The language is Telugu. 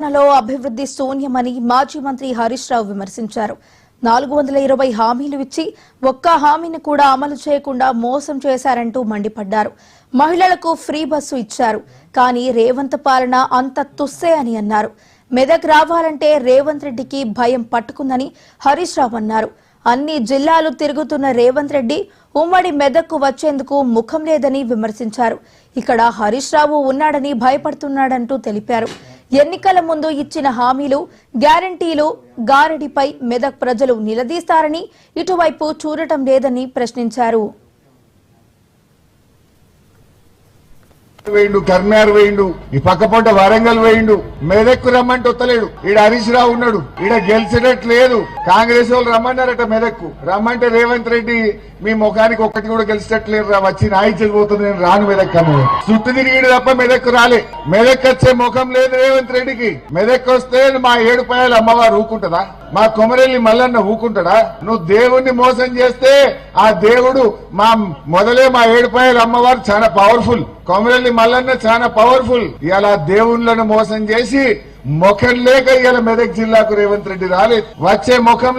లో అభివృద్ధి శూన్యమని మాజీ మంత్రి హరీష్ రావు విమర్శించారు. 420 హామీలు ఇచ్చి ఒక్క హామీని కూడా అమలు చేయకుండా మోసం చేశారంటూ మండిపడ్డారు. మహిళలకు ఫ్రీ బస్సు ఇచ్చారు, కానీ రేవంత్ పాలన అంత తుస్సే అని అన్నారు. మెదక్ రావాలంటే రేవంత్ రెడ్డికి భయం పట్టుకుందని హరీష్ రావు అన్నారు. అన్ని జిల్లాలు తిరుగుతున్న రేవంత్ రెడ్డి ఉమ్మడి మెదక్కు వచ్చేందుకు ముఖం లేదని విమర్శించారు. ఇక్కడ హరీష్ రావు ఉన్నాడని భయపడుతున్నాడంటూ తెలిపారు. ఎన్నికల ముందు ఇచ్చిన హామీలు, గ్యారంటీలు గారడిపై మెదక్ ప్రజలు నిలదీస్తారని, ఇటువైపు చూడటం లేదని ప్రశ్నించారు. వేయిండు, కర్నార్ వేయిండు, ఈ పక్కపొంట వరంగల్ వేయిండు, మెదక్కు రమ్మంటే వస్తలేడు. ఈడ హరీష్ రావు ఉన్నాడు, ఈడ గెలిచేటట్టు లేదు. కాంగ్రెస్ వాళ్ళు రమ్మన్నారట మెదక్కు, రమ్మంటే రేవంత్ రెడ్డి మీ ముఖానికి ఒక్కటి కూడా గెలిచేటట్లేదు రా, వచ్చి నాయిచ్చేది పోతుంది, నేను రాను మెదక్ అన్నాడు. చుట్టూ తిరిగిడు తప్ప మెదక్కు రాలే. మెదక్ వచ్చే ముఖం లేదు రేవంత్ రెడ్డికి. మెదక్ వస్తే మా ఏడుపాయల అమ్మవారు ఊకుంటదా? మా కొమరెల్లి మల్లన్న ఊకుంటాడా? నువ్వు దేవుణ్ణి మోసం చేస్తే ఆ దేవుడు మొదలే మా ఏడుపాయల అమ్మవారు చాలా పవర్ఫుల్, కొమరెల్లి మల్లన్న చాలా పవర్ఫుల్. ఇలా దేవుళ్లను మోసం చేసి ముఖం లేక ఇలా మెదక్ జిల్లాకు రేవంత్ రెడ్డి రాలేదు. వచ్చే ముఖం